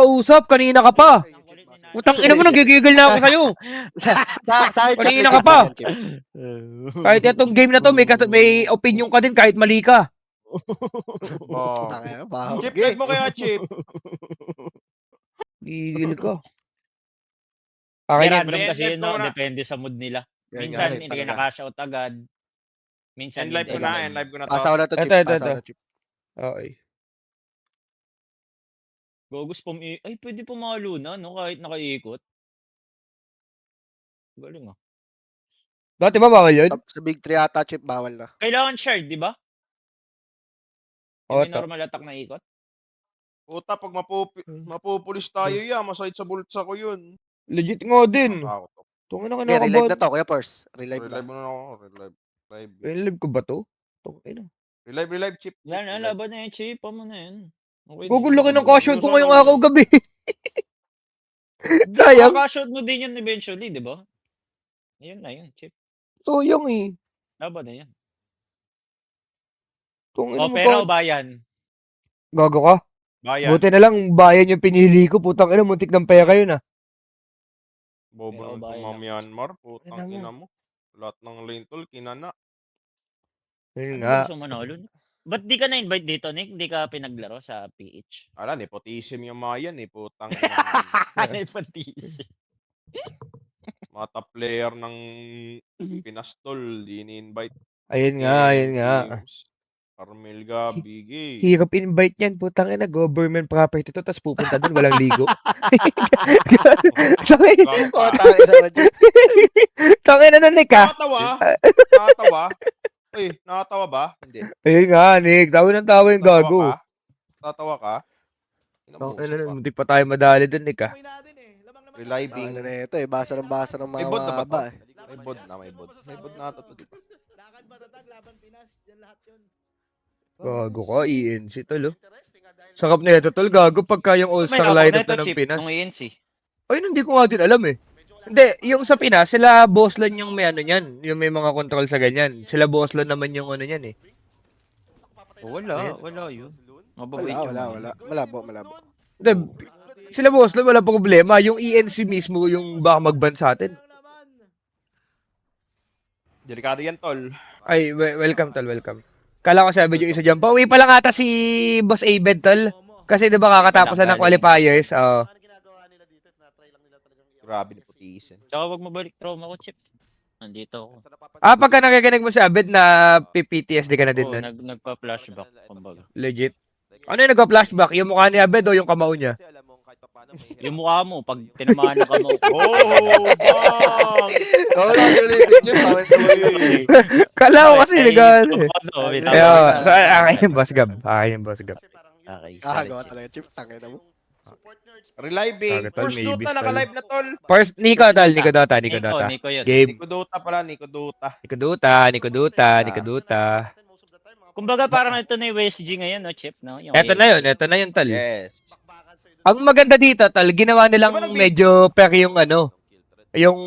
kausap, kanina ka pa. Putang ina mo, nagigigil na ako sa'yo. Kanina ka pa. Kahit itong game na to, may opinion ka din kahit mali ka. Chip, live mo kaya, Chip. Gigil ka. Random kasi yun, no? Depende sa mood nila. Minsan, hindi ka naka-cash out agad. Minsan, End live ko na, end live ko na to. Pasaw na to, Chip. Pasaw na, Chip. Okay. Gogus ay, pwede pumalo na, no? Kahit nakaikot. Galing, ah. Dati ba bawal yun? Sa Big 3 ata, Chip, bawal na. Kailangan shard, di ba? Oo, May normal attack na ikot. Puta, pag mapupulis tayo yan, masahit sa bulsa ko yun. Legit nga din. Tungin na Okay, relive na to, Kuya Pors. Relive na. Relive mo na ako, relive. Relive ko ba to? Tungin na. Relive, Chip. Yan, laban na yan, Chip. Pamo na yan. Okay, laki ng cash-out ko ngayong araw gabi. Sayang. Cash-out mo din yun eventually, di ba? Ayun na yun, Chip. Sayang eh. Laban na yan. Pero bayan. Gago ka? Bayan. Buti na lang bayan yung pinili ko. Putang ina, muntik ng pera yun ah. Bobo ng mga Myanmar. Putang ina mo. Lahat ng lane tol, kinana. Yun nga. Ba't di ka na-invite dito, Nick? Di ka pinaglaro sa PH? Ala, nepotism yung mga yan eh. Putang Nepotism. Mga top player ng Pinastol, di ni-invite. Ayun nga. Carmel Gabi, gay. Hirap invite yan. Putang ina, government property to. Tapos pupunta doon, walang ligo. Tangin na Nick ah. Nakatawa? Uy, nakatawa ba? Hindi. Ayun nga, Nick. Tawa ng tawa yung gago. Tatawa ka? Hindi pa tayo madali doon, Nick ah. Reliving. Ano na ito eh, basa ng mga May bod na ba mahaba to? May bod na. May bod na ito, di ba? Lakad matatag, laban Pinas, yan lahat yun. Gago ka, ENC tol oh. Sakap na ito tol, gago pagka yung all-star lineup na ng Pinas. Ay, hindi ko nga din alam eh. Hindi, yung sa Pinas, sila Boslan yung may ano niyan. Yung may mga control sa ganyan. Sila Boslan naman yung ano niyan eh. Wala yun. Wala. Malabo. Hindi, sila Boslan wala problema. Yung ENC mismo yung baka mag-ban sa atin. Delikado yan, tol. Ay, welcome tol, welcome. Kala ko sabi yung isa dyan. Pauwi pa lang ata si Boss Abed tol. Kasi diba kakatapos na ng qualifiers. Grabe nepotism. Tsaka wag mabalik trauma ko, Chips. Nandito ako. Pagka nakikinig mo si Abed na PPTSD ka na din nun? Nagpa-flashback, kumbaga. Legit. Ano yung nagpa-flashback? Yung mukha ni Abed o yung kamao niya? Yung mukha mo, pag tinamaan ng kamao ko. Bang! Kala ko kasi nagano. Akin yung Boss Gab. Okay, Gawa talaga, Chip. Tangin na mo. Reliving. First Dota, naka-live na, tol. First, Nico Dota. Nico yun. Game. Nico Dota pala, Nico Dota. Nico Dota. Kumbaga parang ito na yung WSG ngayon, no, Chip? No? Ito na yun, tal. Yes. Ang maganda dito, tal, ginawa nilang medyo per yung ano, yung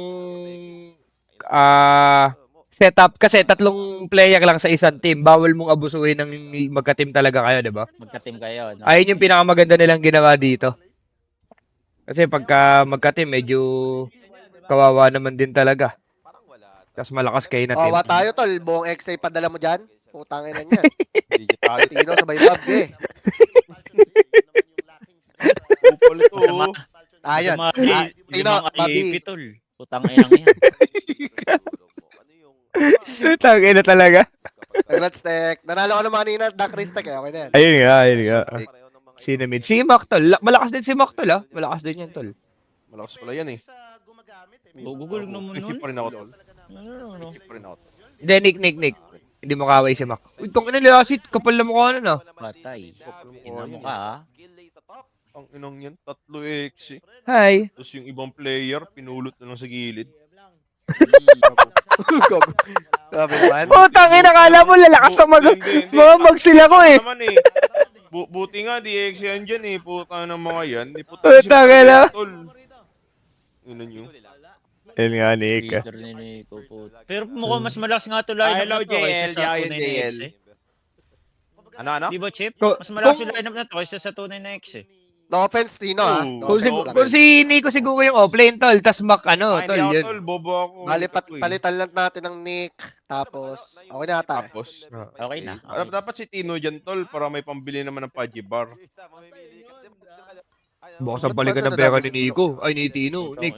setup. Kasi 3 player lang sa isang team. Bawal mong abusuhin ng magka-team talaga kayo, di ba? Magka-team kayo, no? Ayun yung pinakamaganda nilang ginawa dito. Kasi pagka magka-team, medyo kawawa naman din talaga. Tapos malakas kayo na team. Kawawa tayo, tol. Buong XA padala mo dyan. Putangin na yan. Tino sabay pub, eh. Upol ito. Ayun. Tino, babi. Putang ina yan. Tangin na talaga. Congrats, Tek. Nanalo ka naman kanina, Dark Race, Tek. Okay na yan. Ayun nga. Sino mid? Si Mac, tol. Malakas din si Mac, tol, ah. Malakas din yan, tol. Malakas pala yan, eh. Gugulog naman nun. Keep pa rin ako, tol. Keep pa rin ako. Hindi, Nick. Hindi mo kaway si Mac. Uy, tong ina liasit. Kapal na mukha nun, ah. Patay. Ina mo ka, ha? Ang inong yan, 3 X, eh. Hi. Tapos yung ibang player, pinulot na lang sa gilid. Grabe naman. Putang ina, kala mo lalakas sa mag sila ko, eh. Buti nga, di X yan dyan, eh. Puta ng mga yan. Putang ina. Yun nyo. Ayun nga, Nick. Pero mukhang mas malakas nga ito lineup na to kaysa sa tunay na X, eh. Ano? Di ba, Chip? Mas malakas yung lineup na to kaysa sa tunay na X, eh. No offense, Tino, ha? Oo. No Kung, offense lang. kung si Nico siguro yung offlane, tol, tas Mac, ano, Hindi tol, ako yun. tol, bobo ako. Bali, Ito, eh. palitan lang natin ng Nick. Tapos, okay na ata. Tapos, Okay na. dapat si Tino dyan tol, para may pambili naman ng Paji Bar. Bukas ang balikan ng pera ni Nico. Ay, ni Tino. Nick,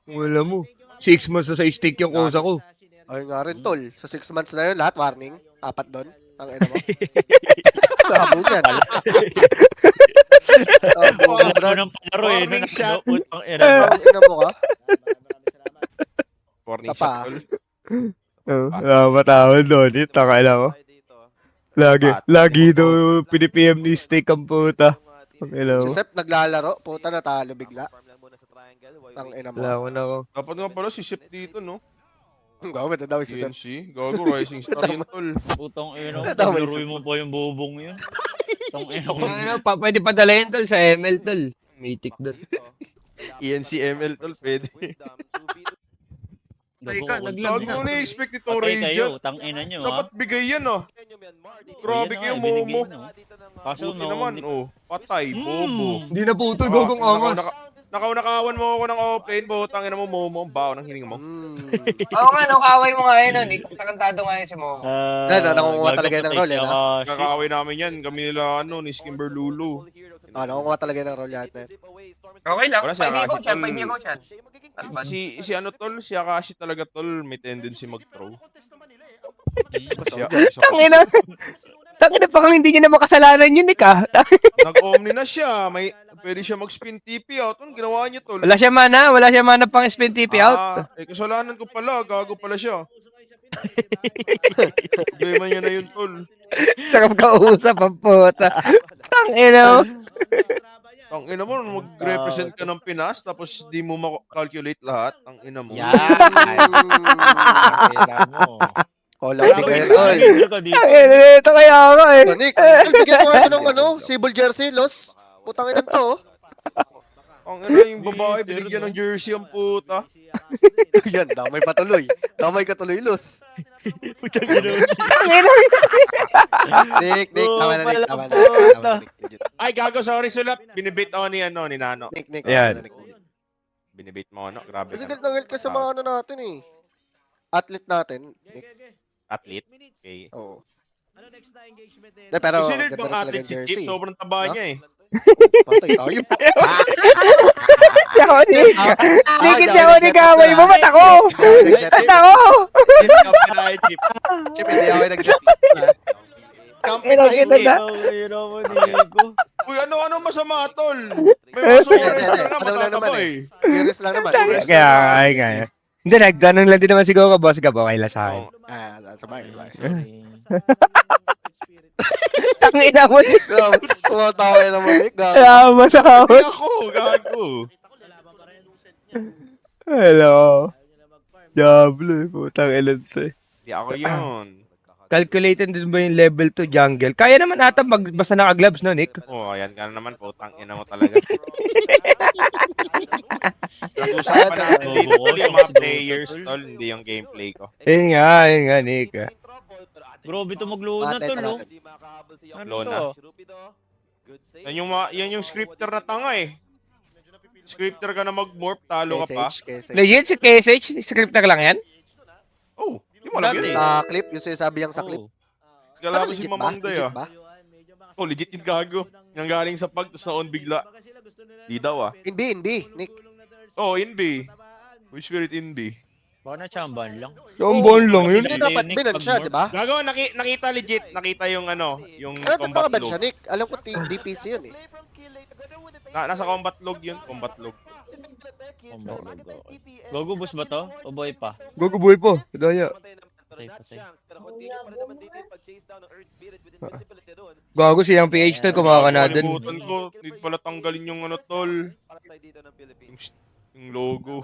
wala mo. 6 months na sa stick yung kusa ko. Ayun nga rin, tol. Sa 6 months na yun, lahat warning. 4 doon. Ang ina mo. Sabo niyan. Sabo Wow. niyan, Brad. ng paro eh. Warning shot. Putang ina. Ang ina mo ka. Warning Sa pa. shot tol. Matawad doon. Takay lang ako. Lagi daw pinipm ni steak ang puta. Ang ilaw. Si Sep naglalaro. Puta, natalo bigla. Ang ina mo. Wala ko na ako. Dapat nga pala si Sip dito, no? Gawa, ito daw si Sep. GNC. Gago, rising star yun, tol. Putang ina. Tama, Laruin mo pa yung bubong yun. Putang ina ko. Ano, pwede padalayan tol sa ML tol. Mythic doon. ENC ML, tol, pwede. Ay ka, naglag Gago na expect itong Patay kayo. Radiant. Tang ina nyo ha. Dapat bigay yan, oh. Grabe kayo, Momo. Kaso Buti naman, oh. Patay, bobo. Hindi na po tol, gogong angas. Nakaunakawan mo ako ng offlane, butang ina mo, Momo. Ang baho ng hining mo. Oo nga, no, kaway mo nga yun, no. Takantado nga yun si Momo. Nakukuha talaga ng role, eh, Kakaway namin yan. Kami nila, ano, ni Skimber Lulu. Nakukuha talaga ng role yata. Okay lang, Wala siya, 5 kasi tol. ko siya. Si ano, tol, si Akashi talaga, tol, may tendency mag-throw. Tangina. Tangina pa kung hindi niya na makasalanan yun, Nick, ah. Nag-omni na siya. Pwede siya mag-spin TP out. Ano ginawa niya, tol? Wala siya mana pang spin TP out. Kasalanan ko pala. Gago pala siya. Gaya niya na yun, tol. Sarap kausap ang puta. Tangina. Ang ina mo, mag-represent ka ng Pinas, tapos di mo ma-calculate lahat. Ang ina mo. Yan. Kailan mo. Wala, bigay tol. Tangina, ito kaya ako eh. Nick, bigyan ko ito ng Sable jersey, Los. Putang ina to. Ang ina yung babae, binigyan ng jersey ang puta. Yan, damay patuloy. Damay ka tuloy, Los. Tangina. Nick, tama na, Nick. Tama na. puta. Ay, gago, sorry, sulap. Binibit ako ni Nano. Nick. Yan. Binibit mo, ano? Grabe. Kasi galit na galit ka sa mga ano natin eh. Athlete natin. Nick. Athlete. Okay. Oo. Ano next na engagement nito? Pero, Considered ganda bang na talaga athlete yung si jersey. Chip? Sobrang taba niya eh. Patay tayo. Ako, Nick. Nick, hindi ako nag-away mo. Ba't ako? Ba't ako? Chip, kapitay, Chip. Chip, hindi ako nag-set. Kapitay, Ina, Chip. Uy, ano masama, tol? May maso oras ka nga, matataba eh. Curious lang naman. Kaya. Hindi, nagtanong lang din naman siguro boss ka. Okay lang sa akin. Sabay. Tangina mo. Sumatawa ka naman, Nick. Salamat sa Hindi kawin. ako, gago. Hello. Diablo, putang ilan to eh. Hindi ako yun. Calculated din ba yung level 2 jungle? Kaya naman ata basta naka-gloves, no, Nick? Oh, ayan ka na naman, putang ina mo talaga. Nag-usapan natin dito, tol, yung mga players, tol, hindi yung gameplay ko. Yun nga, Nick. Grabe to magluna to, no? Ano Lona. to? Yan yung scripter na tanga eh. Scripter ka na mag-morph, talo ka pa. KSH. Legit si KSH, scripter lang yan? Oh, di mo alam yun. Sa clip, yung sinasabi yung sa clip. Kala ko Legit si ba? Mamangday Legit ah. ba? Oh, legit yung gago. Yung galing sa pag, tapos na-on bigla. Di daw ah. Hindi, Nick. Oh, Inbi. With Spirit Inbi. Baka na-chamban lang. Yombon lang yun. Hindi dapat binan siya, di ba? Gago, nakita legit. Nakita yung ano, yung Ano combat ba siya, log. Nick? Alam ko DPC yun eh. Nasa combat log yun, combat log. Gogo boss ba to? O boy pa? Guguboy po. Daya. Patay. Gago siyang PH to, kumakana dun. Kalimutan ko, need pala tanggalin yung ano tol. Yung logo.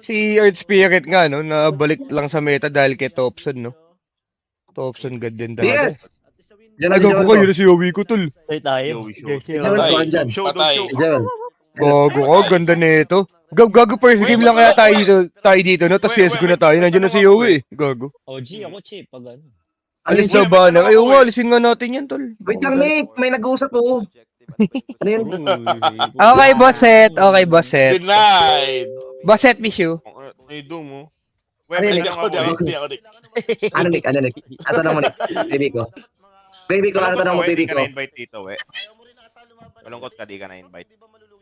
Si Earth Spirit nga, no, nabalik lang sa meta dahil kay Thompson, no? Thompson god din talaga. PS! Diyan na Ay, si gago John ka, ko. yun na si Yowie ko, tol. Patay tayo. Show. John ko, andyan. Show, show. John. Gago ka, ganda nito. Gago first game lang kaya tayo dito, no? Tapos CSGO na tayo. Nandiyan na si Yowie, gago. OG ako, Chip. Pag ano. Alis na ba na? Ayaw nga, alisin nga natin yan, tol. Wait lang, Nick. May nag-uusap po. Ano yun? Okay, Bosset. Okay, Bosset. Denied. Bosset, miss you. Ay, doon mo. Ano yun, Hindi Nick? ako, di ako, di ako, Nick. Ano, Nick? Ano, Nick? Ang tanong mo, Nick. Baby ko. Baby ko, ano tanong mo, baby Hindi ko? ka na-invite dito, we. Malungkot ka, di ka na-invite.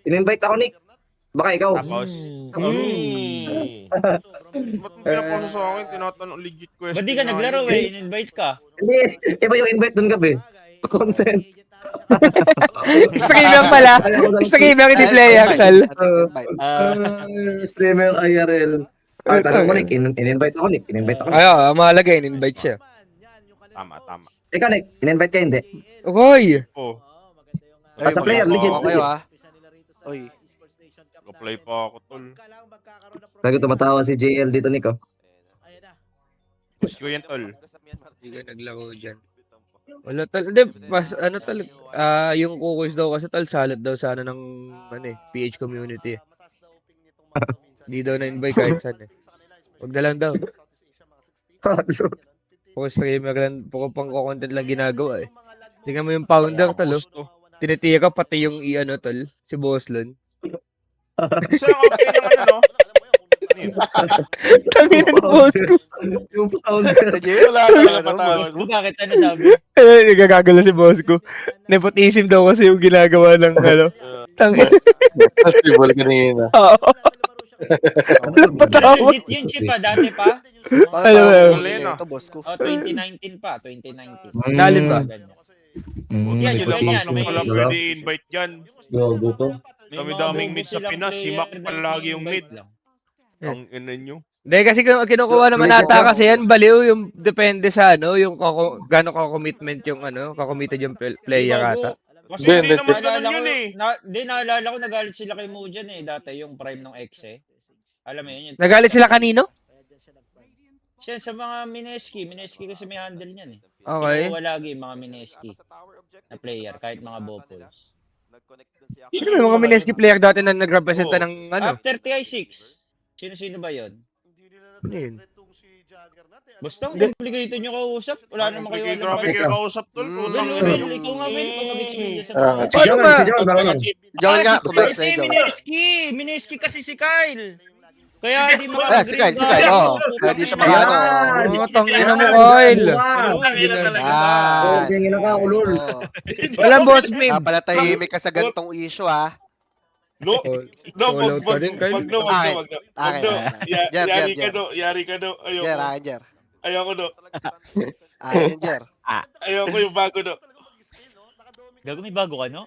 In-invite ako, Nick. Baka ikaw. Tapos, Mm. ba't mo pinapasa sa akin? Tinatanong legit question. Ba't di ka naglaro eh? In-invite ka. Hindi. Iba yung invite dun gabi. Content. Streamer pala. Streamer, hindi player, tol. Streamer IRL. Ah, tanong mo, Nick. In-invite ako, Nick. In-invite ako. Ay, mahalaga, in-invite siya. Tama. Ikaw, Nick. In-invite ka, hindi. Okay. Oh, Sa player, legit. Kayo ha. Oy. apply pa ako, tol. Lagi tumatawa si JL dito, Nick. Oh. Push ko yan, tol. Hindi ka naglaro dyan. Wala tol. Hindi, ano tol. Yung kukuis daw kasi tol, salad daw sana ng PH community. Hindi daw na-invite kahit saan eh. Huwag na lang daw. Puro streamer lang, puro pang-content lang ginagawa eh. Tingnan mo yung founder tol. Gusto. Tinitira pati yung tol, si Boslon. Isa lang okay ng ano, no? Ano yun? Tangin ng boss ko. Yung founder. Wala talaga patawad. Bakit ano sabi? Nagagagalo si boss ko. Nepotism daw kasi yung ginagawa ng Tangin. Festival kanina. Oo. Patawa. Legit yung chip pa, dati pa. Ito, boss ko. Oh, 2019 pa, 2019. Lalim ba? Ganyan. Yan, Sila sila yan, may- wala pwede invite dyan. Gago to. May Dami-daming mga mid sa silang Pinas, si player Mac na palagi yung in-invite mid. lang. Ang ina nyo. Hindi, kasi kinukuha naman ata kasi yan, baliw yung depende sa yung gano'n ka-commitment yung ka-committed yung player ata. Kasi Hindi, hindi hindi. naman ganun yun eh. Naalala ko, nagalit sila kay Mo dyan eh, dati yung prime ng ex eh. Alam mo yun, yung Nagalit sila kanino? siya sa mga Mineski kasi may handle niyan eh. Okay. Kinuha lagi yung mga Mineski na player, kahit mga Bopols. Sino may mga Mineski player dati na nagrepresenta ng After TI6, sino-sino ba yun? Ano yun? Basta ang complicated nyo kausap, wala naman kayo alam. Grabe kayo kausap, tol. Putang ina nyo. Ikaw nga, Will, pag mag-experience sa Ah, Si John, si John, baka yun. Joel nga, si kumakas na si ikaw. Mineski kasi si Kyle. Kaya di Si makagreen Kyle, oo. Kaya di siya Yan. Oo, tangin na mo, Kyle. Oh, tingin ka, ulol. Walang boss meme. Papalatahimik ka sa gantong issue ha. No, Follow pa rin, Kyle. wag no. Yari ka no, yari ka no. Jer, Jer. Ayoko no. Jer. Ayoko yung bago no. Gago, may bago ka, no?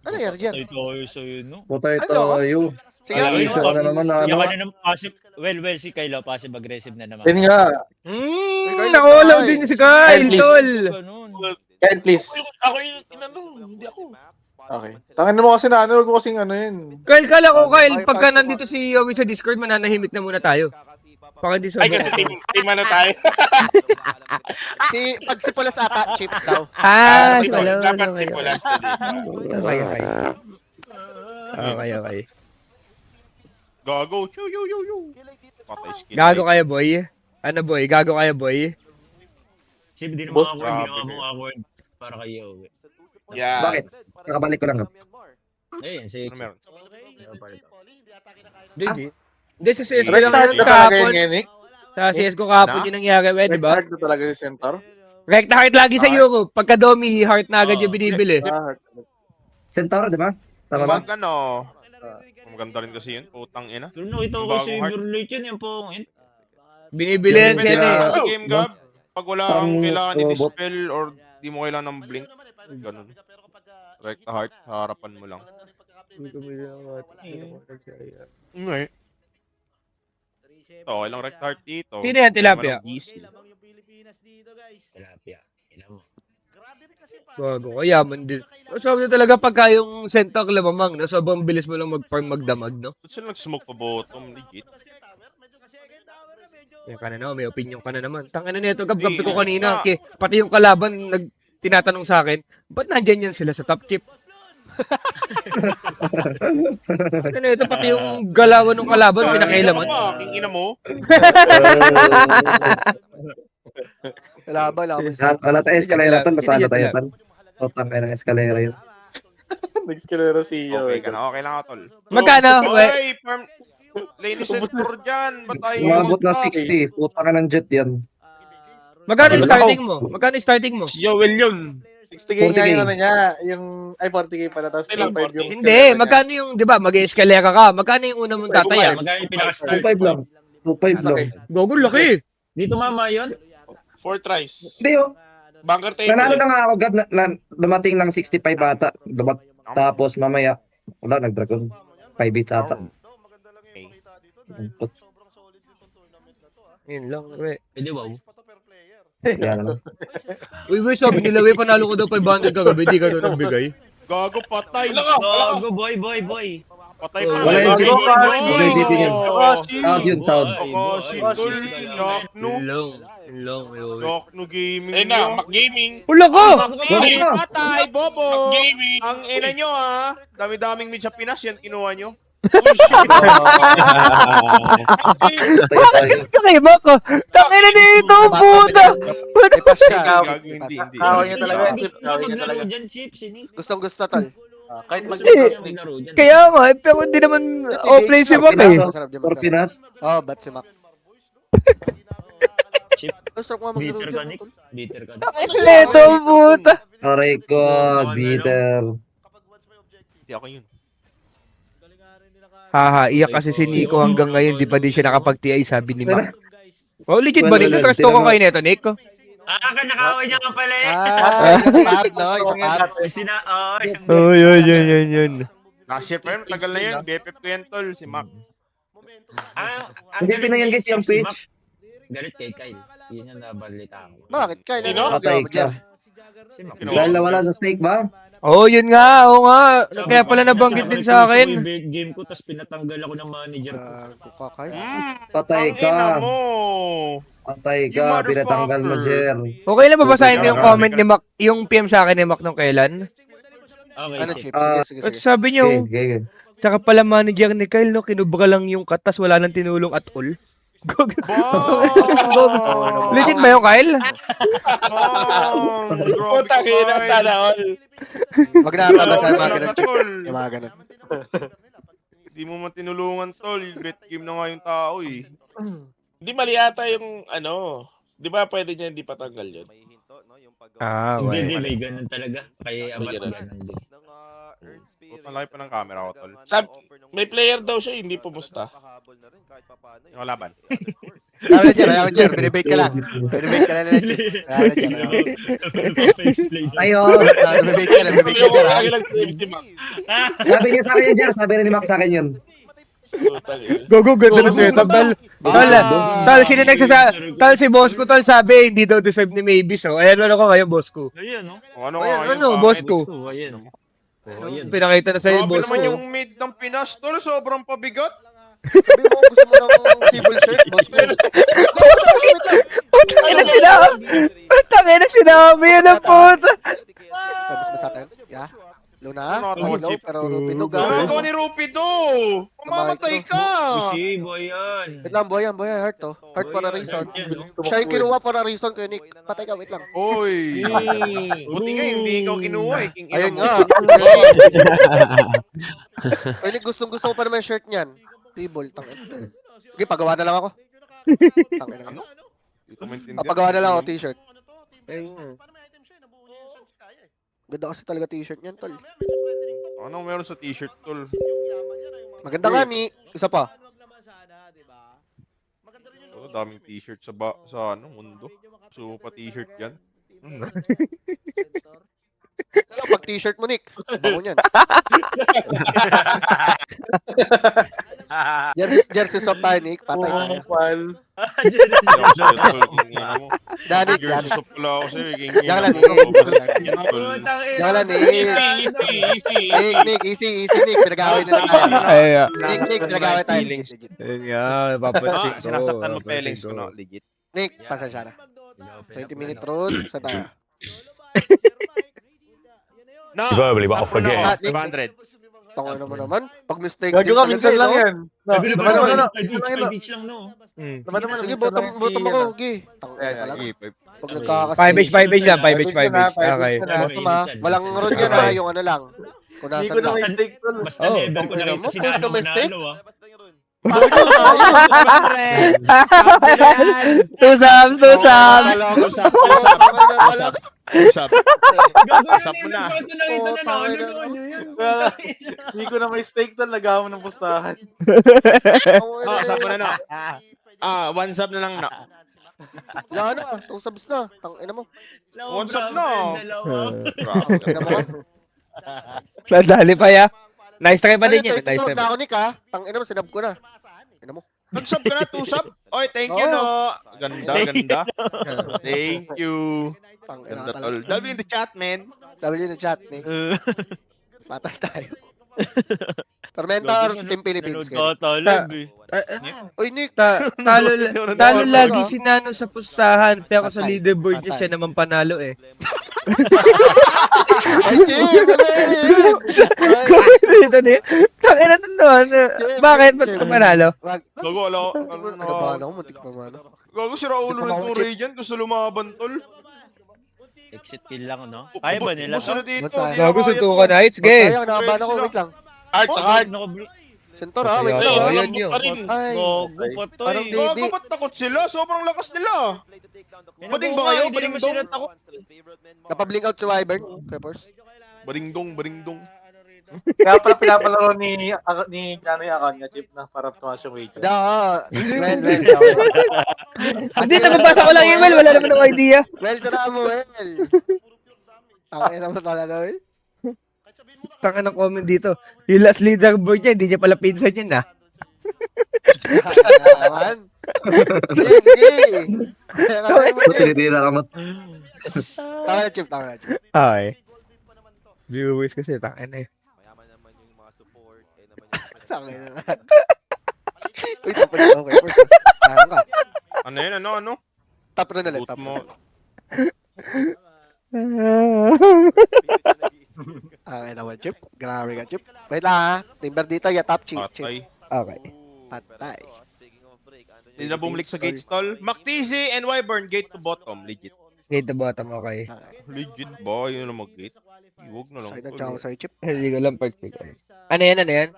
Ano Jer, Jer? Ay, tayo sa'yo, no? Putay tayo. Sige, Ay, Isa ka na naman na Yan ano. ka na naman passive, well, si Kyle, passive-aggressive na naman. Yun nga. Nakulaw din si Kyle, tol. Ganun. Kyle, please. Ako yung tinanong, hindi ako. Okay. Tangin mo kasi na ano, huwag mo kasing ano yun. Kyle, kala ko, Kyle, pagka nandito si Yowie sa Discord, mananahimik na muna tayo. Baka di Ay, kasi team ano tayo. Pag si Pulas ata, chip daw. Ah, Dapat si Pulas na dito. Okay. Gago. Yo. Patay skill. Gago kayo, boy. Ano, boy? Gago kayo, boy. Sib, di Boss, naman awkward, grabe ginawa kayo. mong awkward para kay Yowie. Yeah. Bakit? Nakabalik ko lang. Ayun, si Ano meron? Hindi, sa CS ko lang Rectard yun ba talaga kahapon. yun, Nick? Sa CS ko kahapon yung nangyari, di ba? Rectard ba talaga si Centaur? Recta heart lagi sa Euro. Pagka domi, heart na agad yung binibili. Ah, Centauro, di ba? Tama ba? Pag maganda rin kasi yun. Putang ina. Pero nakita ko Bagong si heart. Berlate yun, yung pongin. Binibili yan Yung siya sila- eh. Sa game, Gab, pag wala kang Parang kailangan robot. i-dispel or di mo kailangan ng blink, ganun. Recta heart, harapan mo lang. Okay. Okay lang recta heart dito. Sino yan, tilapia? Tilapia. Ina mo. Bago, kayaman din. Sabi na talaga pagka yung Centaur lamamang, na sobrang bilis mo lang mag-farm magdamag, no? Ba't sila nag-smoke pa bottom? Legit. Yan ka na naman, may opinion ka na naman. Tangina nito, gab-gab ko kanina. Pati yung kalaban, tinatanong sa akin, ba't nandyan yan sila sa top chip? Ano ito, pati yung galawan ng kalaban, pinakailaman. King ina mo. Laban. Wala tayong escalera tan, tatalo tayo tan. Utang ka ng escalera yun. Nag-skillero si Okay ka na, okay lang ako, tol. Magkano? Oy, farm... Lane Center dyan, ba't tayo Umabot na mag-top? 60. Puta ka ng jet yan. Magkano yung Wala starting mo? Magkano yung starting mo? Si Joel yun. 60k nga 40K. yung ano niya, yung, ay 40k pala, tapos Ilang 25 yung... Hindi, magkano yung, di ba, mag-escalera ka. Magkano yung una mong tataya? Magkano yung pinaka-start? 2.5 lang. 2.5 lang. Gogo, laki. Dito mama yun? 4 tries. Hindi oh. Bunker table. Nanalo na nga ako, God, na dumating ng 65 ata. Tapos mamaya, wala, nag-dragon. 5 beats ata. Yun lang, we. Pwede wow. Yan ano. Uy, sabi nila, we, panalo ko daw 500 kagabi, di ka doon nagbigay. Gago, patay. Go, boy. Patay Oh, pa. wala yung Gago, chip. gago. Wala yung chip yun. Sound yun, sound. Akashi, tol. Yakno. Yun lang, yun. Yakno Gaming Ayun na, nyo. Mac Gaming. Wala ka! Gaming, patay, bobo. Mac Gaming. Ang ina nyo, ha. Dami-daming mid sa Pinas, yan kinuha nyo. Bakit ka kay Mako? Tangina dito, puta! Ipas siya. Gago, hindi. Kawan niya talaga. Gusto mo maglaro dyan, Chip, sinig. Gustong gusto, tol. Kahit mag Maglaro dyan. Kaya nga, pero hindi naman offline si Mako eh. Masarap din For maglaro. Pinas. Oh, bat si Mac. Chip, Gusto ko nga maglaro bitter ka, dyan, Nick. tol. Bitter ka. Tangina nito, puta! Aray ko, bitter. Hindi ako yun. Haha, iyak kasi si Nico hanggang ngayon, di pa din siya nakapag-TI, sabi ni Mac. guys. Oh, legit ba, Nick? Trust ko kayo neto, Nick. Nakaway niya ka pala eh. Isang pub, no? Isang pub. Oh, yun. Nakashare pa yun, tagal na yun. BFF ko yan, tol, si Mac. Hindi pinayan guys yung page. Galit kay Kyle. Yun yung nabalita ko. Bakit? Kaya Sino? Patay ka. Si Mac. Dahil nawala sa snake ba? Oh, yun nga, oo nga. Kaya pala nabanggit din sa akin. Game ko, tapos pinatanggal ako ng manager ko. Kakay. Patay Ang ina ka. mo. Patay You ka. Pinatanggal mo, Jer. Okay lang babasahin ko yung comment ni Mac, yung PM sa akin ni Mac nung kailan. Okay, Ano, Chip. Chip? Sige, sige, At sige. sabi niyo, Okay. saka pala manager ni Kyle, no, kinubra lang yung katas, wala nang tinulong at all. Gog. Legit ba yung Kyle? Putang ina, sana all. Wag na babasa yung mga ganun, Chip. Yung mga ganun. Hindi mo man tinulungan, tol. Bet game na nga yung tao, eh. Hindi mali ata yung ano. Di ba pwede niya hindi patanggal yun? Ah, Hindi, may ganun talaga. Kaya amat ganun. ganun din. Ang laki pa ng camera ko, tol. May player daw siya, hindi pumusta. Yung laban. Ayaw dyan. Binibake ka lang. Binibake ka lang nila, Chip. Ayaw dyan. Ayo. Binibake ka lang. Binibake ka lang. Ayaw lang si Mac. Sabi niya sa akin yun, Jer. Sabi rin ni Mac sa akin yun. Putang ina. Gogo, ganda na setup, tol. Tol, sino tol, si boss ko, tol, sabi, hindi daw deserve ni Maybes, oh. Ayan, ano ko ngayon, boss ko. Ayun, no? Ano Ayan, ano, boss ko. Ayun. Ayun. Pinakita na sa'yo, Grabe boss naman ko. yung mid ng Pinas, tol. Sobrang pabigat. Sabi mo, gusto mo ng civil shirt, boss ko. Putangin na sinabi. Putangin na sinabi, yan ang puta. Tapos ba sa atin? Yeah. Luna, Ano, hello, Chip? pero Rupido Gago ni Rupido. Mamamatay ka. Busi, boy yan. Wait lang, boy, heart to. Heart para reason. Yan, no? Siya yung kinuha para reason kay Nick. Patay ka, wait lang. Oy. Buti nga, hindi ikaw kinuha, eh. King ina Ayun mo. nga. Ay, Nick, gustong-gusto ko pa naman yung shirt niyan. Tibol, tangin. Sige, pagawa na lang ako. Tangin na. Hindi ko maintindihan. Papagawa na lang ako t-shirt. Ganda kasi talaga t-shirt niyan, tol. Anong meron sa t-shirt, tol? Maganda nga ni. Isa pa. Oh, daming t-shirt sa ano, mundo. So, pa t-shirt yan. So, pag t-shirt mo, Nick. Bango niyan. Jersey shop tayo, Nick. Patay tayo. Danik, Jersey Danik. shop pala ako sa'yo, King Yan lang, ina mo. Nick. Yan lang, Nick. Easy. Nick, easy, Nick. Pinag-away na lang tayo. Ay, Nick, pinag-away tayo. ayun nga, papansin ko. Sinasaktan mo papansin feelings ko, ko. no? Legit. Nick, pasensya na. 20-minute road. Saan tayo? No! Probably, but I'll Tapos na forget. ako, 500. Tango naman. Pag mistake Gagyo ka, minsan lang no? yan. No, naman, no. 5 each lang, no? Naman, Sige, minsan lang bottom si, ako. ano. Gi. Tango Yeah, talaga. yeah, Pag nagkakastage. 5H lang, 5H. Five H Okay. na. Bottom ha. Walang road yan ha. Yung ano lang. Kung Hindi nasa ko na lang. may stake tol. Basta Oh, never ko ang ina nakita mo, si first Nano domestic? manalo ah. Two subs, two subs. Usap. Gago Usap mo yun, na. hindi ko nakita na Putang ano ina, no, ano yan. Kaya, Hindi ko na may stake tol. Nagawa mo ng pustahan. Usap mo na, no? One sub na lang, no? Wala na, 2 subs na. Tang ina mo. What's up, no? Tang ina mo. Sandali pa ya. Nice try pa din yan. Nice try pa. Ako ni ka. Tang ina mo, sinab ko na. Ina mo. Nag-sub ka na, 2 sub? Oy, thank you, no? Ganda. Thank you. Tang ina Ganda, ka tol. talaga. W in the chat, man. W in the chat ni. Patay tayo. Tormenta or Team Philippines? Nanood ka talab eh. Uy, Nick. Talo lagi si Nano sa pustahan. Pero sa Patay. leaderboard niya Patay. siya naman panalo eh. Ay, Jim! Dito din. Tangina na doon. Bakit? Ba't ka panalo? Wag. Gago, wala. Kinabahan ako, muntik pa man. Gago, si Raulo rin itong Radiant. Gusto lumaban, tol. Exit kill lang no. Kaya ba nila? Gusto na dito. Ba't di Gago na kaya suntukan to. Heights, gay. Sayang, nakabahan ako. Wait lang. Art to art. Sentor ha, wait Patay lang. ako. Ay, yun lambot yun. pa rin. Ay. Gogo pa to Parang eh. di- Gago, ba't takot sila? Sobrang lakas nila. Bading ba kayo? Hindi naman Bading sila dong? takot. Napablink out si Wyvern. Okay, Force. Baringdong. Kaya pala pinapalaro ni Jano yung account niya, Chip, na para tumas yung wage. Well. Hindi, nababasa ko lang email. Wala naman akong idea. Well, sara mo, well. Ang ina mo talaga, eh. Taka ng comment dito. Yung last leaderboard niya, hindi niya pala pinsan yun ah. Naman. Sige. Tinitira ka mo. Tama na, Chip. Tama na, Chip. Okay. Viewers kasi, taka na eh. Tangin na lang. Uy, tapos na. Okay, Force. Tahan ka. Ano yun? Ano? Tap na ulit. Boot Tap mo. na. Ang ina mo, Chip. Grabe ka, Chip. Wait lang, ha. Timber dito, ya top Chip. Patay. Okay. Patay. Hindi na bumalik sa gate stall. McTeasy and Wyvern, gate to bottom. Legit. Gate the bottom, okay. Okay. Legit ba? Yun na mag-gate. Huwag na lang. Side na dyan ako sa'yo, Chip. Hindi ko lang part ko. Ano yan?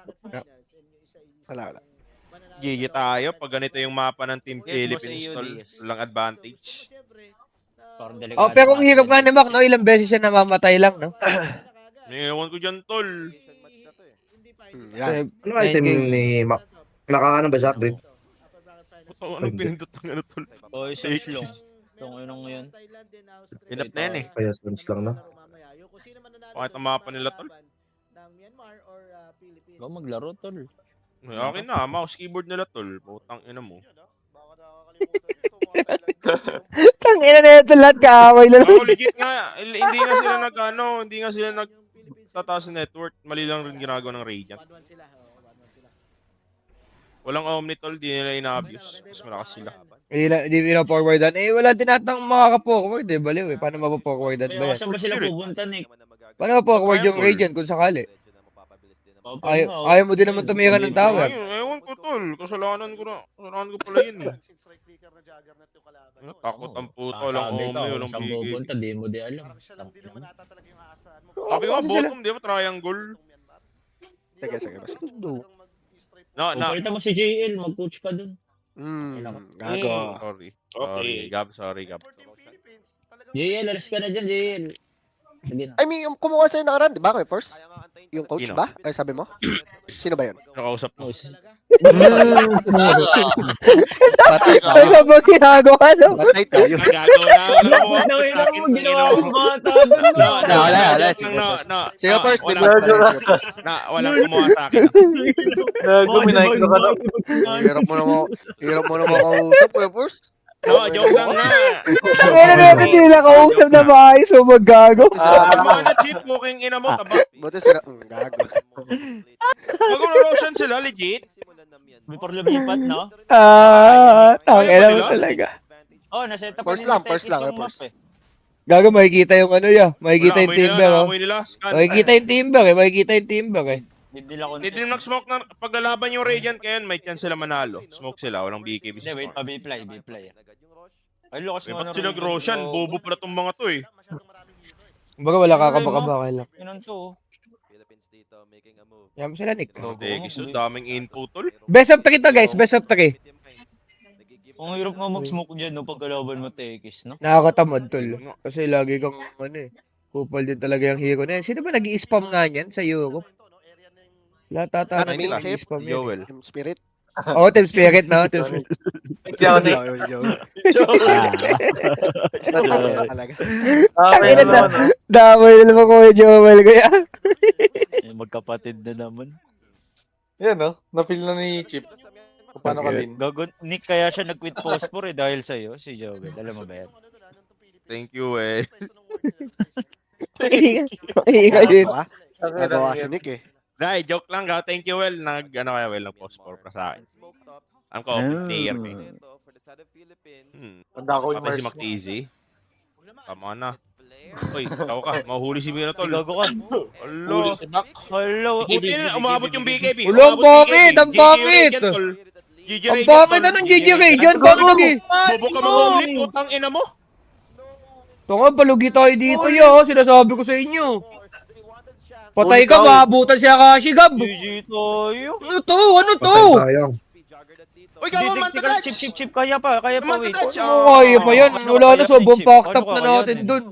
Wala. Gigi tayo. Pag ganito yung mapa ng Team Yes, Philippines, boss, tol. AUD, yes. Walang advantage. Parang Oh, pero kung hirap nga ni Mac, no? Ilang beses siya namamatay lang, no? Ewan ko dyan, tol. Yan. Ano item ni Mac? Nakaano ba siya, Dave? Anong pinindot ng ano, tol? Oh, search lang. Itong inong yun. Inap na yan eh. Kaya sponge lang na. Bakit ang mapa nila, tol? Go maglaro tol. Ay, akin na, mouse keyboard nila, tol. Putang ina mo. Tangina na ito lahat, kaaway lang. Ako legit nga, hindi nga sila nagtataas ng network. Mali lang rin ginagawa ng Radiant. Walang Omni, tol. Di nila ina-abuse. Mas malakas sila. Hindi pina-forwardan. Eh, wala din atang makaka-forward eh. Baliw eh. Paano mapaforwardan Kaya ba yan? saan ba sila pupunta Nick? Paano mapaforward yung Radiant kung sakali? Ayaw mo din naman tumira ng tower. Ewan ko, tol. Kasalanan ko pala yun eh. Takot ang puto. Walang Sabi Omni, ka, walang saan bigay. pupunta, di mo di alam. Sabi ko, Kasi sila- bottom, di ba? Triangle. Sige. No. Pupalitan mo si JL, mag-coach ka dun. Gago. Sorry. Okay. Sorry, Gab. JL, alas ka na dyan, JL. Sige na. I mean, yung kumuha sa'yo nakaraan, di ba, kay Force? Yung coach Sino? ba? Ay, sabi mo? Sino ba yun? Nakausap mo. Patay ka. Ay, sabang ginagawa, no? Patay tayo. Nagagawa na. Alam mo, Bakit na sa akin, mo ginawa tangina mo. kong bata dun? Wala. Sige, No. Sige, Force. Walang- walang kumuha sa akin. Guminay ko ka na. Hirap mo naman kausap, kuya Force. No, joke lang nga. Tangina na ito, hindi nakausap na maayos o maggago. Mga na cheap, booking ina mo, taba. Buti sila. Gago. Mag-rotation sila, legit. May lumipat, no? Tangina mo talaga. Oh, naset up First nila lang, first Tetris lang, yung first. map eh. Gago, makikita yung ano ya. Makikita yung timber, oh. Amoy nila, scan. Makikita yung timber, eh. Makikita yung timber, eh. Hindi nila Hindi din nag-smoke na paglalaban yung Radiant kaya may chance sila manalo. Smoke sila, walang BKB Hindi, wait score. pa, B-play. Ay, lukas Eh, mo ba't sila Roshan? Bobo pala tong mga to eh. Kumbaga wala kakabaka-baka lang. Yun to. Yan mo sila, Nick. Tekis, so daming info, tol. Best of 3 to, guys. Best of 3. Ang hirap nga mag-smoke dyan no, pag kalaban mo tekis, no? Nakakatamad, tol. Kasi lagi kang, kupal din talaga yung hero na yan. Sino ba nag-i-spam nga niyan sa Europe? Lahat ata Ano, na Chip? nag-i-spam yan. Joel. Team Spirit. Oo, Team Spirit, no? Team Spirit. Talaga. Tangina na. Damay na naman ko yung Joel, kaya. Magkapatid na naman. Yan, no? Napil na ni Chip. Kung paano ka din. Gago, Nick, kaya siya nag-quit phosphor dahil sa'yo, si Joel. Alam mo ba yan? Thank you, eh. Mahiga din. Nagawa si Nick eh. Dahil, joke lang, ga. Thank you, Well. Kaya, Well, nag-post-for pa sa akin. Ang co-op player, eh. Tanda ko yung Patay si Mars. McTeasy. Tama na. Uy, tao ka. Mahuli si Mira, tol. Gago ka. Hello. Hello. Buti na, umabot yung BKB. Ulo, ang pangit, ang pangit. Ang pangit na ng GG Ray dyan. Bakit lagi? Bobo ka mahuli, putang ina mo. Tunga, palugi tayo dito, yo. Sinasabi ko sa inyo. Patay ka, maabutan siya Akashi, Gab. GG tayo. Ano to? Ano to? Sayang. Uy, gawa man touch. Chip. Kaya pa, wait. Oo, kaya pa yan. Wala na, sobrang packed up na natin dun.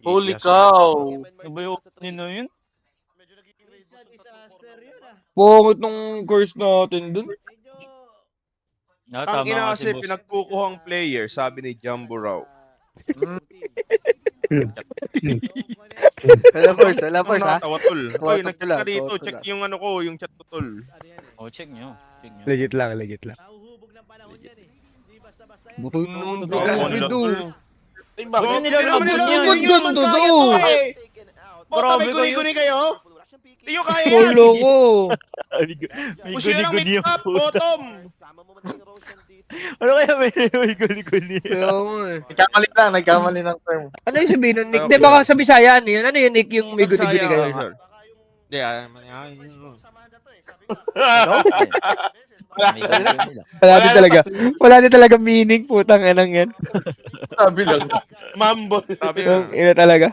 Holy cow. Ano ba yung nino yun? Pangit nung curse natin dun. Ang ina kasi pinagkukuhang player, sabi ni Jumbo raw. Hello, first ha. Tawa, tol. Uy, Tawa, nag-check tol, ka dito. tawa, Check tol. yung ano ko, yung chat ko, tol. Oh, check nyo. Legit lang, legit lang. Buto yun naman dito. Bakit nila Bakit nabot yan? Ba't ganito to? Grabe kayo. Guni-guni kayo. Hindi nyo kaya yan. Polo ko. May Push yun ang guli-guli mid yung top, puto. bottom. Ano kaya may guli-guli? Kaya nga eh. Nagkamali ng term. Ano yung sabihin nun, Nick? Di baka sa Bisaya, ano yun? Ano yun, Nick? Yung may guni-guni Sayang, kayo? sir. Hindi, May guli-guli lang. Wala din talaga meaning, putang enang yan. Sabi lang. Mambo. Sabi Yung ina talaga.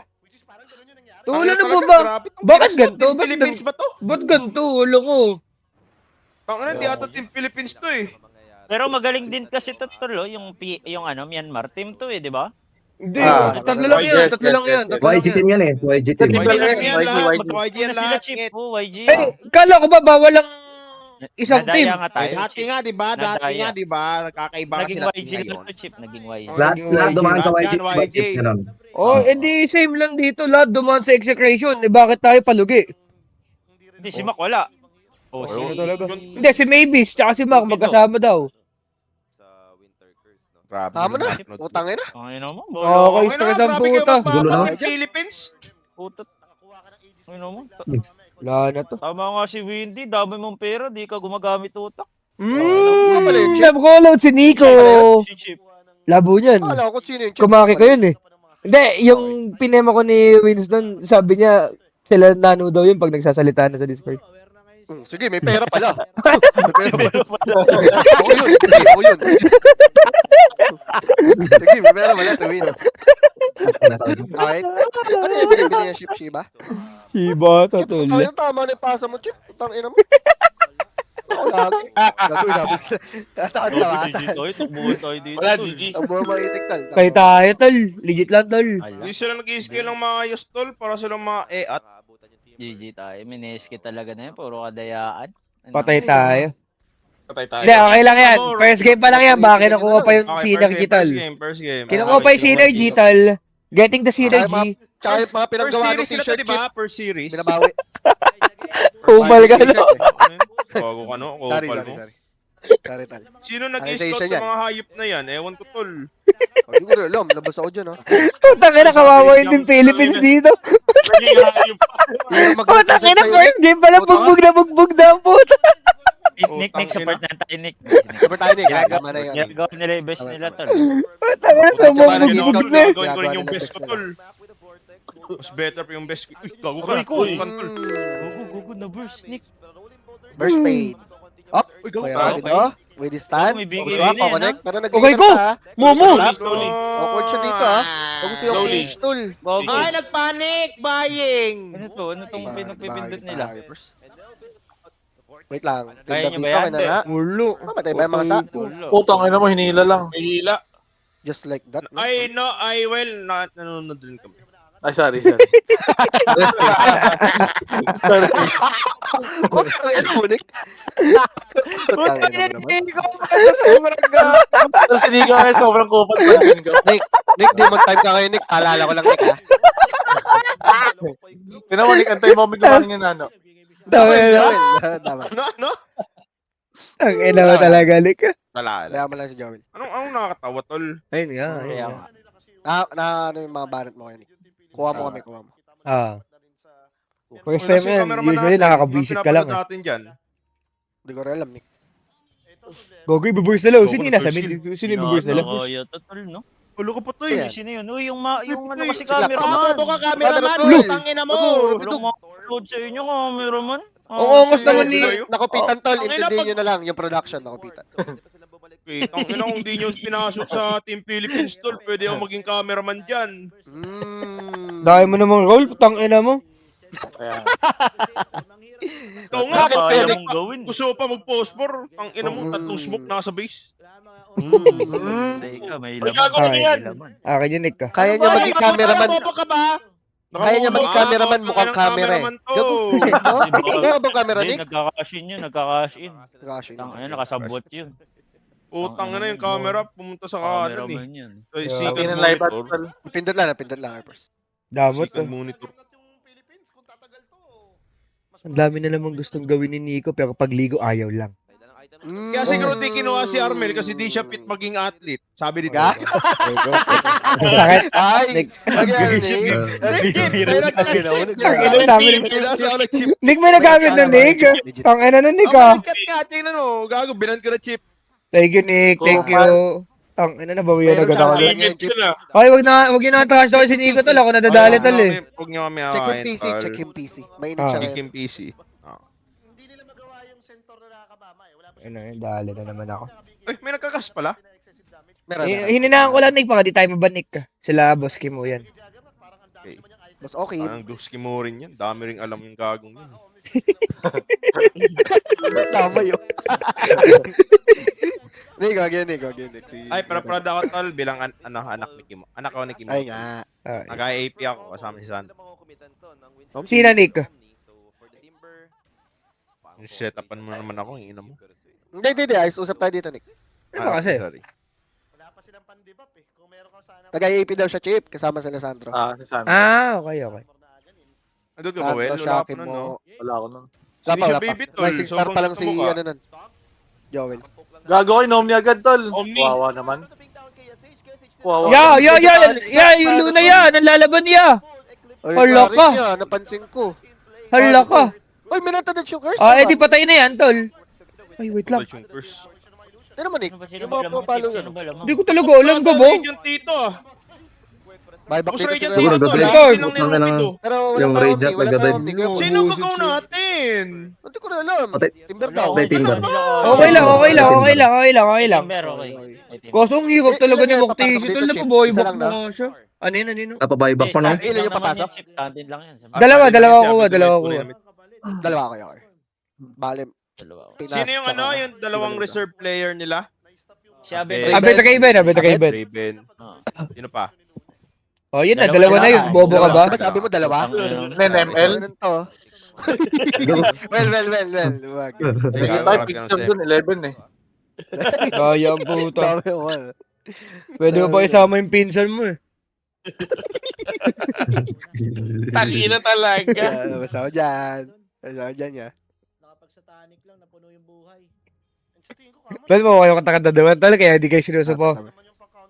Tulo na po ba? Bakit ganito? Philippines ba to? Ba't ganito? Ulo ko. Tangina, di ata team Philippines to eh. Pero magaling din kasi to tol, yung Myanmar team to eh, di ba? Hindi, Ah, tatlo lang yan. yes, Tatlo lang yes, yan. yes. tatlo lang YG yan. team yan eh. YG team. YG. YG yan YG. lahat. YG. YG yan Una sila lahat. chip, YG. Eh, kala ko ba bawal ang isang team? Nadaya nga tayo. Dati nga, di ba? Dati Nadaya. nga, di ba? Nagkakaiba kasi Naging natin YG ngayon. lang to chip, naging YG. Lahat dumaan sa YG. Yan, YG. Ganun. Oh, edi same lang dito. Lahat dumaan sa execration. Eh, bakit tayo palugi? Hindi, si Mac wala. Oh, si... Ano talaga? Hindi, si Mavis tsaka si Mac magkasama daw. Grabe. Tama na. naman. Utang ina. Ang ina mo, Okay, stress ang puta. Gulo na. Philippines. putot. Ang ina mo. Wala na to. Tama nga si Windy, dami mong pera, di ka gumagamit utak. pala yun, Chip? Love ko load si Nico. Si Chip. Labo niyan. Akala ko sino yung Chip. Kumaki ko yun eh. Hindi, yung pinema ko ni Winston, sabi niya, sila nano daw yun pag nagsasalita na sa Discord. Sige, may pera pala. May pera pala. Ako yun. Sige, ako yun. Sige, may pera pala. Tuwin. Okay. Ano yung binibili niya, Chip? Shiba? Shiba, Chip, tatol. ayun, tama na yung pasa mo, Chip. Utang ina mo. Ako lagi. Gagawin namin sila. Takot na GG tayo, tukbuhan tayo dito. Wala, tol. GG. Ang buhay maitik tal. Kay tayo, tol. Legit lang, tol. Ala, Hindi sila nag-i-scale ng mga yostol para silang mga e-at. GG tayo. Mineski talaga na yan, puro kadayaan. Ano? Patay tayo. Patay tayo. Hindi, okay lang yan. First game pa lang yan. Baka kinukuha pa yung synergy, tol. First game. Kinukuha pa yung synergy, tol. Getting the synergy. Tsaka yung mga First pinaggawa ng series sila to, t-shirt, di Chip. ba? Per series. Binabawi. Kumal ka, no? Bago ka, no? Sorry, Kupal sorry, mo. sorry. Sorry, tal. Sino nag-i-scout Organization sa yan. mga hayop na yan? Ewan ko, tol. Hindi ko rin alam. Labas ako dyan, ha. Putang ina, kawawa yung team Philippines dito. Naging hayop pa. Putang ina, first game pala, bugbog na ang puta. Nick, support na tayo, Nick. Sabi tayo, Nick. Gagama na yun. Gagawin nila yung best nila, tol. Putang ina, sobrang bugbog na. Gagawin ko rin yung best ko, tol. Mas better pa yung best ko. Uy, gago ka. Aray ko. Uy, tol. Gugu na burst, Nick. Burst paid. Up. Uy, gago Kaya ka. dito. With his stand. may Oh, bigay swap, din yan, connect. Pero Okay, nag-iingat go! ka, ha? Momo! Slowly. Awkward siya dito, ha? Huwag gusto yung Slowly. cage tool. Gogo. Ay, nagpanic! Buying! Ano to? Ano tong pinagpipindot nila? Wait lang. Kaya Ganda niyo ba dito, yan? kinala. Ulo. Mamatay ba yung mga sa? Ulo. Putang ina mo, hinila lang. May hila. Just like that, no? Ay, no, nanonood rin kami. Ay, sorry, sorry. sorry. Ano mo, Nick? Putang ina, naman. hindi ko sobrang gago. Tapos hindi ka kaya sobrang kupal pa rin ko. Nick, demon time ka ngayon, Nick. Paalala ko lang, Nick, ha? Tinan mo, Nick, antay mo biglaman yung nano. Tama na. Tama. Ano? Ang ina mo talaga, Lik. Wala. Kaya mo lang si Joel. Anong nakakatawa, tol? Ayun nga, ayun Kaya nga. nga. Ano yung mga banat mo ngayon, Nick? Kuha mo kami, kuha mo. Ah. First time yan, usually nakaka-visit ka lang. natin dyan. Hindi ko rin alam, Nick. Gogo, ibuburst na lang. Sino yung Gogo, nasa first mid? Sino yung ibuburst na lang? Nakakaya to, tol, no? Ulo ko po to Sige. eh. Sino yun? Uy, yung ano kasi Sige, cameraman. Bobo ka, cameraman! Look! Tangina mo! Walang makapload sa inyo, cameraman. Oo, angos naman ni... Nakupitan, tol. Ang ina, Intindihin pag- nyo na lang. Yung production, nakupitan. Okay, tangina kung di nyo pinasok sa Team Philippines, tol, pwede ako maging cameraman dyan. Dahil mo namang roll, putang ina mo. Kaya, Ikaw nga, Bakit Kaya pwede? mong gawin. gusto pa mag-phosphor. Tangina mo, tatlong smoke nasa base. Hindi ka, may Ay, laman. gago ka yan. May laman. Akin yun, Nick ka. Kaya niya maging cameraman. Bobo ka ba? Kaya niya maging cameraman, mukhang camera, eh. Ikaw ba camera, Hindi, Nick? nagkakash in yun, nagkakash in. Gosh, Ano, nakasabot yun. Utang na yung camera, pumunta sa kanan eh. Cameraman yun. Ay, Yeah. second in live at monitor. Napindot lang, Hypers. Damot to. Second monitor. Ang dami na namang gustong gawin ni Nico, pero pagligo ayaw lang. Kaya siguro di kinuha si Armel kasi di siya fit maging athlete. Sabi dito. Ga? Sakit. Ay! Nick. Nagyari, Nick. Ang dami Chip. Nick, may nagamit na Nick. Ang ina na Nick ah. Ka, tingnan mo. Gago, binan ko na chip. Thank you, Nick. Thank you. Ang ina na, bawian agad ako. Meron siya. Limit ko na. Ay, wag yun na trash daw si Nico tol. Ako nadadali tol eh. Huwag niyo kami Check yung akain. PC, tol. check yung PC. Mainit Ah. siya Check ngayon. yung PC. Ano yun, dali na naman ako. Ay, may nagkakas pala. Meron. Hininaan ko lang Nick, baka di tayo mabanik ka. Sila boss Kim mo yan. Okay. Mas okay. Parang guski mo rin yan. Dami rin alam yung gagong yun. Tama yun. Nick, wag yan, Nick. Ay, pero proud ako tol bilang anak ni Kim. Anak ko ni Kim. Ay nga. Ah, Nag-AP ako kasama si San. Sino Nick? Set-upan mo naman ako, ina mo. Hindi. Ayos, usap tayo dito, Nick. Ano ba kasi? Sorry. Nag-IAP daw siya, Chip. Kasama si Alessandro. si Sandro. Okay, okay. Andun ka ba, Well? Sandro, Wala pa Shakin nun, mo. no? Wala ako nun. Wala Hindi siya pa. baby, tol. Rising star pa lang si, Sobrang gusto mo ano nun. Joel. Gago ko, inom niya agad, tol. Omni. Wawa naman. Wawa. Yung Luna yan, ang lalaban niya. Oy, Hala Clarice ka. niya, napansin ko. Hala ka. Oy, minata na yung curse. Edi patay na yan, tol. Ay, wait lang. Yung curse. Ano mo, Nick? Ano ba sino Yung ba mga lamang? palo Sino yan. ba lamang? Hindi ko talaga alam ko, bo. Yung tito, ah. Buyback Gusto dito rin yung sila. Siguro, tito. Dodre. Lagi silang Putang ina. nilupido. Pero Yung walang Rayjack kaunti, walang nagdadive. kaunti. Kaya Sino mabuhusin gagaw siya. natin? Hindi ko rin alam. Patay. Timber daw. Patay, Timber. Okay lang. Okay lang. Okay. Kaso ang hirap talaga ni Ilan Mok papasok Tisi, dito, tol. Chip? Napaboy Isa back lang mo na? nga siya. Ano? Napabuyback pa, no? Ilan yung papasok? Lang yan. Dalawa Sabi kuha, ni dalawa Kuya kuha. Damit. Dalawa ko yun. Bale, Dalawa. Pinas, Sino yung tsaka- yung dalawang reserve player nila? Si Abel. Abet Raven. Raven. Sino pa? Oh, yun na, Dalawa dalawa na na. yun. Bobo ka ba? Diba sabi mo dalawa? Nen ML. Ano to? Well. Wag. Tingin tayo picture dun, 11 eh. Kaya ang puta. Dami mo. Pwede mo pa isama yung pinsan mo eh. Tangina talaga. Basta ko dyan. Basta ko dyan, ya. Nakapag-satanic lang, napuno yung buhay. Tol mo, kayo katakanda naman tol, kaya hindi kayo sinusupo.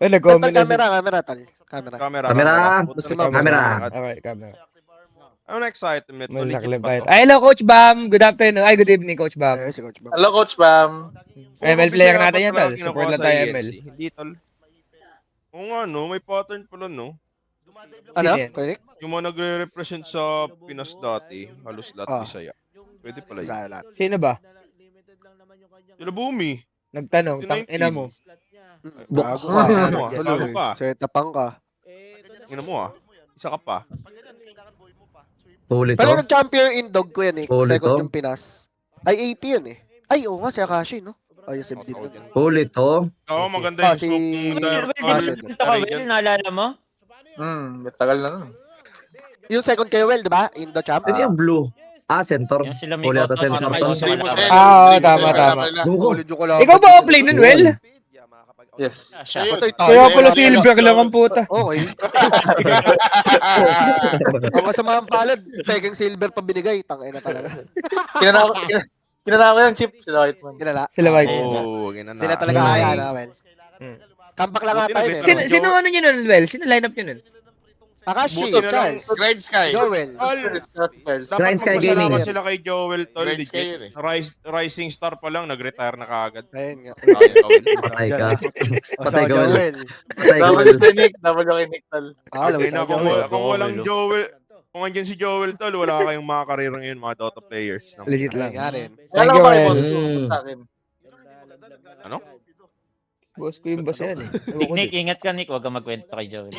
Ay, nag-comment na siya. Camera, tal. Camera. Camera. Camera. Okay, camera. Ano next item nito? May Legit naklip ba ba to? Ay, hello Coach Bam. Good afternoon. Ay, good evening Coach Bam. Ay, si Coach Bam. Hello, Coach Bam. ML Puro player Bisaya natin ba yan, pala tol. kinukuha Support lang sa tayo, ELC? ML. Hindi, tol. Oo nga, no? May pattern pala, no? Ano? Sino yan? Pwede? Yung mga nagre-represent sa Pinas dati, halos lahat Ah. Bisaya. Pwede pala yun. Sa lahat. Sino ba? Limited lang naman yung kanyang Sila Bumi. Nagtanong, tang ina mo. Gago Ah, ka. ano ah, Tuloy. gago ka. Setapang ka. Tingnan mo ah. Isa ka pa. Huli Pero to. nag-champion in dog ko yan eh. Huli Second to. yung Pinas. Ay, AP yun eh. Ay, oo nga, si Akashi, no? Ay, yung din nun. Huli to. Oo, maganda yung Si- smoke ng Well, Well, di ba ka, Well? Naalala mo? Tagal na nun. Yung second kayo, well, di ba? Indo champ. Ano yung blue? Ah, center. Yung sila Huli ata Mikoto, center sila to. Mikoto, Primo sila Sen. Ah, oo, Primo tama, Sen, tama. nila. Buko. Ulo ko lang. Ikaw ba offlane nun, Well? Yes. Siya yun. Kaya pala silver lang ang puta. Okay. Ang kasama ang palad, pegang silver pa binigay. Tangay na talaga. Kinana ko yung chip. Sila Whiteman. Ginala. Sila White. Oo, ginana. Sila talaga kaya na, well. Kampak lang nga tayo eh. Sino ano nyo nun, Well? Sino lineup nyo nun? Akashi, Buti na lang. Charles, Grind Sky. Joel. Tol, dapat Grind Sky magpasalamat Gaming. sila kay Joel, Tol. Grind Sky yun eh. Rising star pa lang, nag-retire na kaagad. Ayun nga. Patay ka. Patay ka, Will. Joel. Patay ka, Double Will. kay Nick. Double kay Nick, tol. Ah, alam mo Okay na, sa kung, Joel. kung walang Joel, kung andyan si Joel, Tol, wala kayong mga karera ngayon, mga Dota players. Legit Ayun lang. nga rin. Kaya Thank lang you, ba kay Well. boss ko sa akin? Ano? Boss ko yung boss yan eh. Ewan ko Nick, din. ingat ka, Nick. Huwag ka magkwento kay Joel.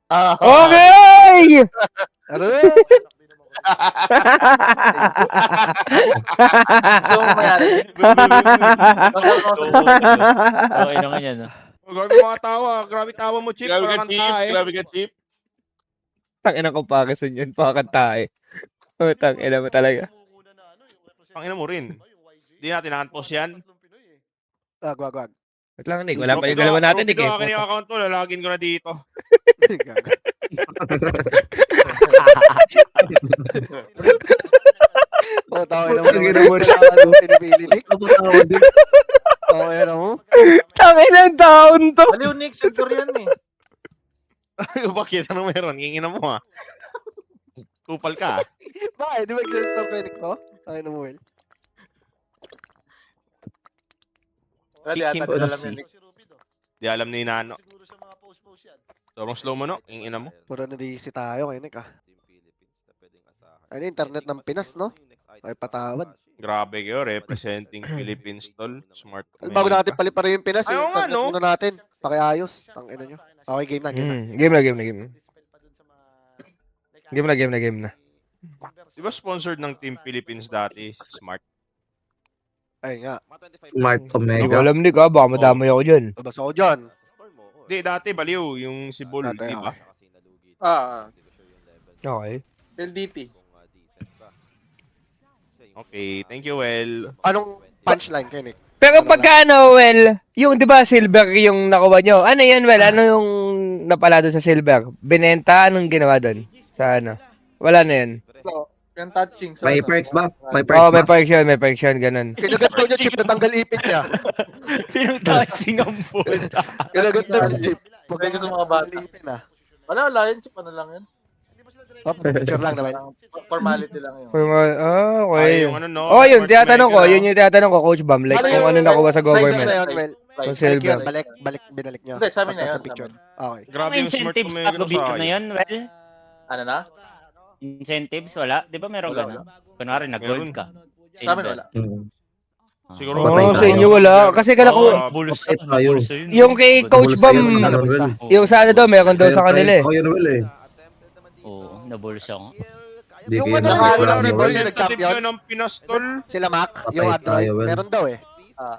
Okay! Ano? Gusto mo mayari? Okay naman yan. ah. Oh, grabe mga tawa. Grabe tawa mo, Chip. Grabe ka, Parang Chip. kanta eh. Grabe ka, Chip. Tangina ko Pakistan yun. Pakanta eh. Oh, tangina mo talaga. Pangina mo rin. Hindi natin na-unpause yan. Wag, wag, wag. Wait lang, Nick. Wala pa yung dalawa natin, Nick eh. Akin yung account mo, lalagin ko na dito. Gago. Oh, tawag na mo. Ang ina mo. Pinipili, Nick. Napatawa din. Oh, ayan mo. Tangina ng taon to. Aliw, Nick. Sensor yan eh. Bakit? Ano meron? Ngingina mo ha. Kupal ka. Bakit? Di ba exist ka, Nick, to? Ay, na mo, Will. Wala, di ata nila alam yan, Nick. Di alam ni Nano. Sobrang slow mo, no? Ngingina mo. Puro na-DC tayo kayo, Nick, ah. Ano, internet ng Pinas, no? Ay, patawad. Grabe kayo, representing Philippines, tol. Smart. Bago natin paliparin yung Pinas, Ayaw yung nga, internet no? muna natin. Pakiayos. Tangina nyo. Okay, game na, game na. Game na, game na, game na. Game na, game na, game na. Di ba sponsored ng Team Philippines dati? Smart. Ayun nga. Smart Hindi ko Omega. alam, Nick ah. Baka madamay ako dyan. Labas ako dyan. Di, dati baliw. Yung si Bull, Dati, di ba? Okay. LDT. Okay, thank you, Well. Anong punchline kayo, Nick? Pero pagka ano, Well, yung di ba silver yung nakuha nyo? Ano yun, Well? Ano yung napala doon sa silver? Binenta? Anong ginawa doon? Sa ano? Wala na yun. So, yung touching. So, May ano? perks ba? May Oo, perks may ba? perks yun, may perks yun, ganun. Kinagat daw niya, Chip, natanggal ipit niya. Pinutouching ang phone. Kinagat daw niya, Chip. Pagka gusto mga bata. Ipin, ah. Wala yun. Chip, ano lang yun? Oh, picture lang naman. Formality lang yun. Okay. Ay, yung ano, no? Oh, yun, Smart tinatanong ko. Omega. Yun yung tinatanong ko, Coach Bam. Like, kung ano nakuha sa Size government. na yun, Well. Kung Balik silver. yun, balik, binalik niyo. Hindi, sa amin na Pagka yun, sa picture. Okay. Grabe Yung yung Smart incentives Omega sa no, gobyerno sa na yun, Well? Ano na? Incentives, wala? Di ba meron Wala, ganun? Kunwari, nag-gold Meron. ka. Sa amin wala. Siguro. Oo, Patay sa tayo. inyo wala. Kasi kala ko, Bulsa. Patay tayo. Bulsa yun. yung kay Coach Bam, yung sa ano daw, meron daw sa kanila eh. Ako yun, Will eh. Oo, nabulsa ko. Di Yung ko yun ano, nakakita wala sa si Will. Boy. Representative yun ng Pinas, tol. Sila Mac, Patay yung tayo, Android, Well. meron daw eh.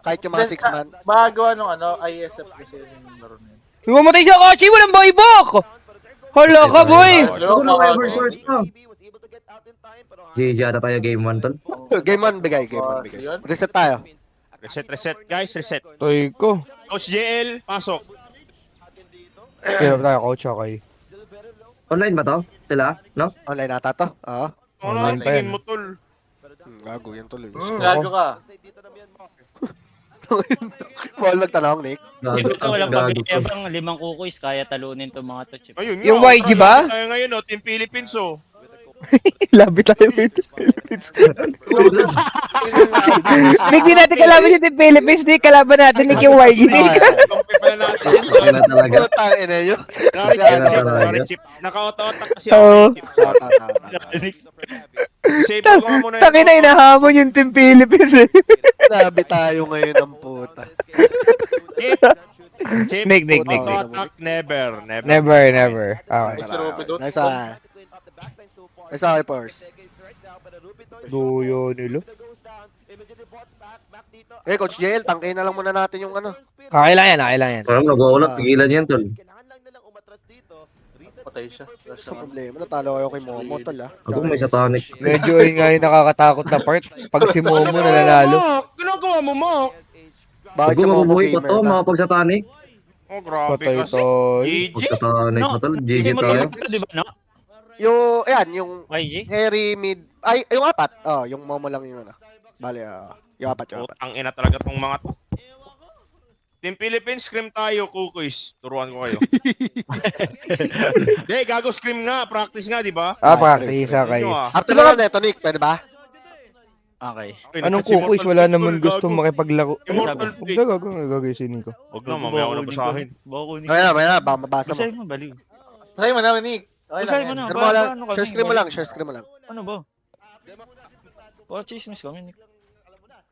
Kahit yung mga 6 man. Magawa nung ano, ISF kasi yung laro na yun. Humamatay siya, Coach! Walang boybok! Hala ka, boy! Ako na ever first pa. GG ata tayo game 1 tol. Game 1 bigay, game 1 bigay. Yun. Reset tayo. Reset. Guys, reset. Toy ko. Coach JL, pasok. Kaya tayo, Coach, okay. Online ba to? Sila? No? Online nata to. Oo. Ano Online ang pa yan. tingin mo, tol? Gago yan tuloy. Gago ka. Bawal magtanong, Nick. Di ba ito walang Gago to. pag-iabang 5 kukuis, kaya talunin itong mga to, Chip. Ayun Yung nga, YG ba? Tayo ngayon, oh, Team Philippines, oh. Labi tayo with Philippines. Nick, di natin kalaban yung Team Philippines. Nick, kalaban natin Nick yung YG. Nick. Kampi pala natin yan, Okay na talaga. Putang ina nyo. Sorry, Kaya Chip. talaga. Sorry, Chip. Naka-auto-attack kasi Oo. ako, Chip. Save ko nga muna Tangina, inahamon yung Team Philippines eh. Nabi tayo ngayon ng puta. Chip, Nick. auto-attack, never. Never. Okay. Si Ruby doon. Nice ah. Nice ah, Pors. Duyo nilo. Coach JL, tangkay na lang muna natin yung ano. Okay lang yan. Parang nag-uulat, pigilan yan, tol. Patay siya. Sa problema, natalo kayo kay Momo, tol ah. Ako may satanic. Medyo yun nga yung nakakatakot na part. Pag si Momo nananalo. Ginagawa mo, Mark. Bakit si Momo Gumumuhay pa gamer to, na? makapag-satanic. Oh, grabe Patay kasi. to. GG. Pag-satanic No, na, tol. GG Hindi mo tayo. ito, di ba, no? Yung YG? Harry mid, ay, yung apat. Yung Momo lang yung ano. Bale, yung apat. Putang ina talaga tong mga to. Team Philippines, scream tayo, Kukuis. Turuan ko kayo. Hindi, gago scream nga. Practice nga, di ba? Practice kayo. After na neto, Nick, pwede ba? Okay. Anong kukuis? Wala naman gusto makipaglaro. Immortal Huwag Fate. na gagawin ko. Huwag na, mamaya ako nabasahin. Bako ni. Ayan, baka mabasa mo. Basahin mo, baliw. Sabi mo namin, Nick. Okay Basahin lang mo yan. na. Pero mo lang, Paano kami? share screen mo lang. Ano ba? Oh, chismis kami.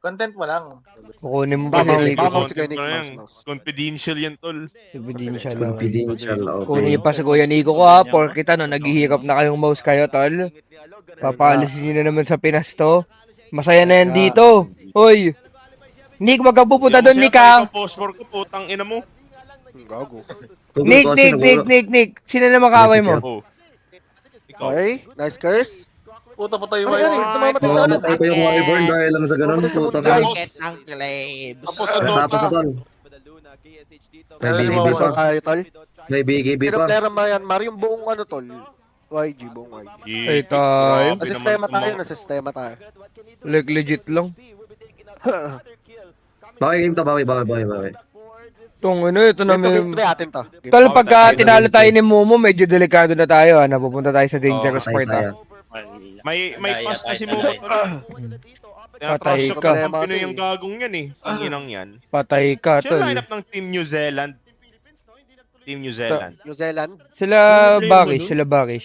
Content mo lang. Kukunin mo pa Baka si baka Nico. si Kuya Nick, mouse. Confidential yan, tol. Ebidensya lang. Confidential, Kunin okay. niyo pa si Kuya Nico ko ha. Porkit ano, naghihirap na kayong mouse kayo, tol. Papaalisin niyo na naman sa Pinas to. Masaya na yan dito. Hoy. Nick, wag kang pupunta doon, Nick ha. Phosphor ko, putang ina mo. Gago. Nick. Sino na makaway mo? Oh. Ikaw. Okay, nice curse. Puta pa tayo. Ay, tumamatay sa ano. Mamatay pa yung Wyvern dahil lang sa ganun. Puta ka. Tapos sa Tapos Dota. na, tol. May BGB Tapos pa. Tayo, tol. May BGB Pero pa. player Myanmar, yung buong ano, tol. YG, buong YG. Ay, tayo. Nasistema tayo. Like legit lang. Bakit game to? Bakit? Tong ano, ito na may... Game 3 atin to. Tol, pagka tinalo tayo ni Momo, medyo delikado na tayo ha. Napupunta tayo sa dangerous part ha. May pass na si Momo. Patay Tinatrash ka. siya kung Pinoy yung gagong yan eh. Ang inang yan. Patay ka, Siya tol. lineup ng Team New Zealand. Team New Zealand. New Zealand. Sila Barish.